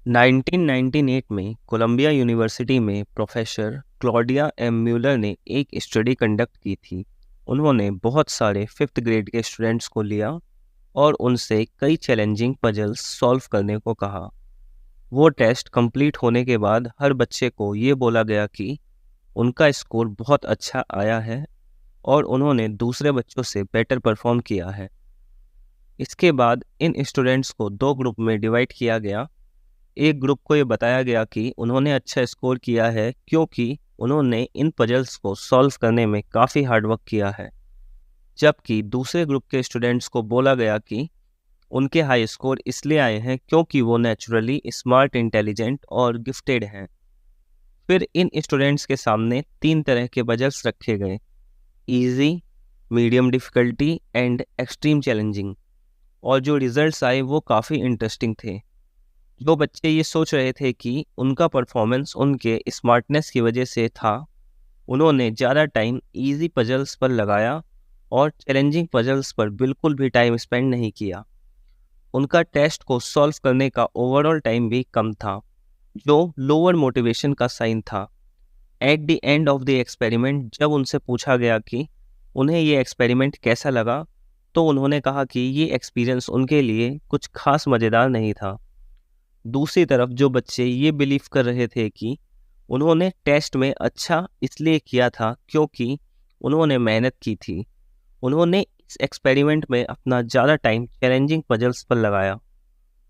1998 में Colombia university में professor Claudia M Muller ने एक स्टडी कंडक्ट की थी। उन्होंने बहुत सारे फिफ्थ ग्रेड के स्टूडेंट्स को लिया और उनसे कई चैलेंजिंग पजल्स सॉल्व करने को कहा। वो टेस्ट कंप्लीट होने के बाद हर बच्चे को ये बोला गया कि उनका स्कोर बहुत अच्छा आया है और उन्होंने दूसरे बच्चों से बेटर परफॉर्म किया है। इसके बाद इन स्टूडेंट्स को दो ग्रुप में डिवाइड किया गया। एक ग्रुप को ये बताया गया कि उन्होंने अच्छा स्कोर किया है क्योंकि उन्होंने इन पजल्स को सॉल्व करने में काफ़ी हार्डवर्क किया है, जबकि दूसरे ग्रुप के स्टूडेंट्स को बोला गया कि उनके हाई स्कोर इसलिए आए हैं क्योंकि वो नेचुरली स्मार्ट, इंटेलिजेंट और गिफ्टेड हैं। फिर इन स्टूडेंट्स के सामने तीन तरह के पजल्स रखे गए: easy, medium difficulty and extreme challenging. और जो रिजल्ट्स आए वो काफ़ी इंटरेस्टिंग थे। जो बच्चे ये सोच रहे थे कि उनका परफॉर्मेंस उनके स्मार्टनेस की वजह से था, उन्होंने ज़्यादा टाइम इजी पजल्स पर लगाया और चैलेंजिंग पजल्स पर बिल्कुल भी टाइम स्पेंड नहीं किया। उनका टेस्ट को सॉल्व करने का ओवरऑल टाइम भी कम था, जो लोअर मोटिवेशन का साइन था। At the end of the experiment जब उनसे पूछा गया कि उन्हें ये एक्सपेरिमेंट कैसा लगा, तो उन्होंने कहा कि ये एक्सपीरियंस उनके लिए कुछ खास मज़ेदार नहीं था। दूसरी तरफ जो बच्चे ये बिलीव कर रहे थे कि उन्होंने टेस्ट में अच्छा इसलिए किया था क्योंकि उन्होंने मेहनत की थी, उन्होंने इस एक्सपेरिमेंट में अपना ज़्यादा टाइम चैलेंजिंग पजल्स पर लगाया।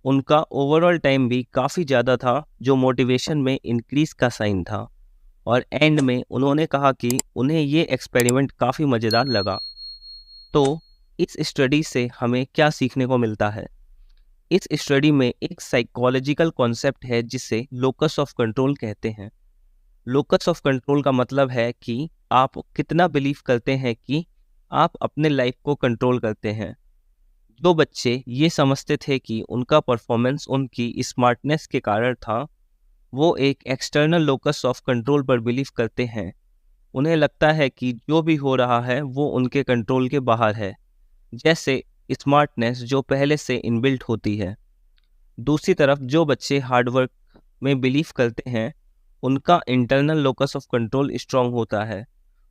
उनका ओवरऑल टाइम भी काफ़ी ज़्यादा था, जो मोटिवेशन में इंक्रीज का साइन था। और एंड में उन्होंने कहा कि उन्हें ये एक्सपेरिमेंट काफ़ी मज़ेदार लगा। तो इस स्टडी से हमें क्या सीखने को मिलता है? इस स्टडी में एक साइकोलॉजिकल कॉन्सेप्ट है जिसे लोकस ऑफ कंट्रोल कहते हैं। लोकस ऑफ कंट्रोल का मतलब है कि आप कितना बिलीव करते हैं कि आप अपने लाइफ को कंट्रोल करते हैं। जो बच्चे ये समझते थे कि उनका परफॉर्मेंस उनकी स्मार्टनेस के कारण था, वो एक एक्सटर्नल लोकस ऑफ कंट्रोल पर बिलीव करते हैं। उन्हें लगता है कि जो भी हो रहा है वो उनके कंट्रोल के बाहर है, जैसे स्मार्टनेस जो पहले से इनबिल्ट होती है। दूसरी तरफ जो बच्चे हार्डवर्क में बिलीव करते हैं, उनका internal locus of control strong होता है।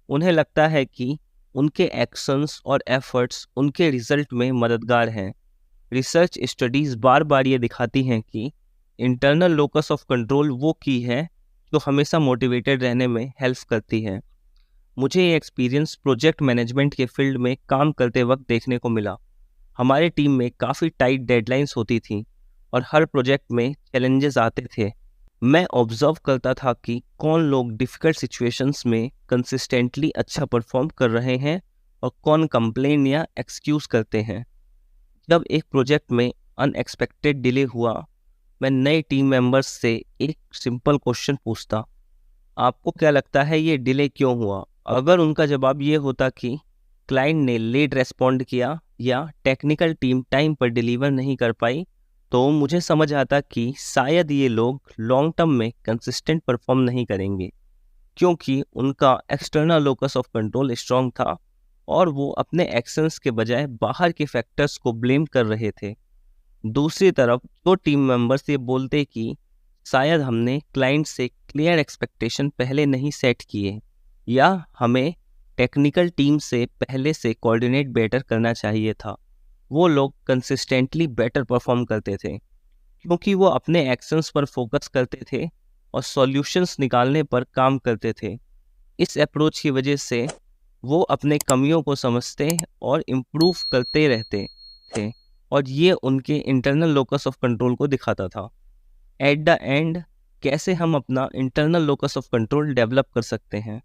उन्हें लगता है कि उनके एक्शंस और एफर्ट्स उनके रिजल्ट में मददगार हैं। रिसर्च स्टडीज़ बार बार ये दिखाती हैं कि इंटरनल लोकस ऑफ कंट्रोल वो की है जो हमेशा मोटिवेटेड रहने में हेल्प करती है। मुझे ये एक्सपीरियंस प्रोजेक्ट मैनेजमेंट के फील्ड में काम करते वक्त देखने को मिला। हमारे टीम में काफ़ी टाइट डेडलाइंस होती थी और हर प्रोजेक्ट में चैलेंजेस आते थे। मैं ऑब्जर्व करता था कि कौन लोग डिफ़िकल्ट सिचुएशंस में कंसिस्टेंटली अच्छा परफॉर्म कर रहे हैं और कौन कंप्लेन या एक्सक्यूज़ करते हैं। जब एक प्रोजेक्ट में अनएक्सपेक्टेड डिले हुआ, मैं नए टीम मेंबर्स से एक सिंपल क्वेश्चन पूछता: आपको क्या लगता है ये डिले क्यों हुआ? अगर उनका जवाब ये होता कि क्लाइंट ने लेट रेस्पॉन्ड किया या टेक्निकल टीम टाइम पर डिलीवर नहीं कर पाई, तो मुझे समझ आता कि शायद ये लोग लॉन्ग टर्म में कंसिस्टेंट परफॉर्म नहीं करेंगे, क्योंकि उनका external locus of control strong था और वो अपने एक्शंस के बजाय बाहर के फैक्टर्स को ब्लेम कर रहे थे। दूसरी तरफ जो टीम मेंबर्स ये बोलते कि शायद हमने क्लाइंट से क्लियर एक्सपेक्टेशन पहले नहीं सेट किए या हमें टेक्निकल टीम से पहले से कोऑर्डिनेट बेटर करना चाहिए था, वो लोग कंसिस्टेंटली बेटर परफॉर्म करते थे क्योंकि वो अपने एक्शंस पर फोकस करते थे और सॉल्यूशंस निकालने पर काम करते थे। इस अप्रोच की वजह से वो अपने कमियों को समझते और इम्प्रूव करते रहते थे और ये उनके इंटरनल लोकस ऑफ कंट्रोल को दिखाता था। एट द एंड, कैसे हम अपना internal locus of control develop कर सकते हैं?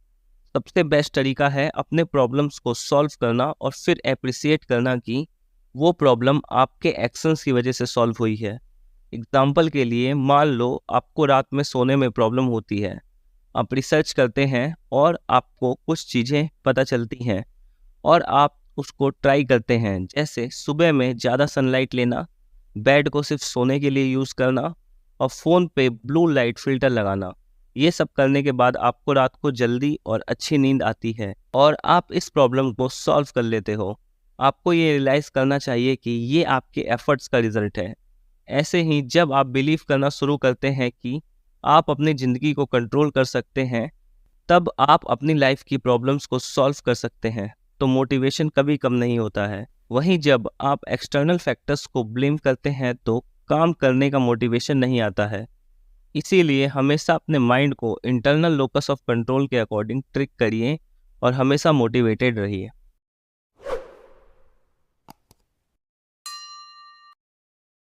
सबसे बेस्ट तरीका है अपने प्रॉब्लम्स को सॉल्व करना और फिर अप्रिसिएट करना कि वो प्रॉब्लम आपके एक्शंस की वजह से सॉल्व हुई है। एग्जाम्पल के लिए, मान लो आपको रात में सोने में प्रॉब्लम होती है। आप रिसर्च करते हैं और आपको कुछ चीज़ें पता चलती हैं और आप उसको ट्राई करते हैं, जैसे सुबह में ज़्यादा सनलाइट लेना, बेड को सिर्फ सोने के लिए यूज़ करना और फ़ोन पे ब्लू लाइट फिल्टर लगाना। ये सब करने के बाद आपको रात को जल्दी और अच्छी नींद आती है और आप इस प्रॉब्लम को सॉल्व कर लेते हो। आपको ये रियलाइज़ करना चाहिए कि ये आपके एफर्ट्स का रिजल्ट है। ऐसे ही जब आप बिलीव करना शुरू करते हैं कि आप अपनी ज़िंदगी को कंट्रोल कर सकते हैं, तब आप अपनी लाइफ की प्रॉब्लम्स को सॉल्व कर सकते हैं। तो मोटिवेशन कभी कम नहीं होता है। वहीं जब आप एक्सटर्नल फैक्टर्स को ब्लेम करते हैं तो काम करने का मोटिवेशन नहीं आता है। इसीलिए हमेशा अपने माइंड को इंटरनल लोकस ऑफ कंट्रोल के अकॉर्डिंग ट्रिक करिए और हमेशा मोटिवेटेड रहिए।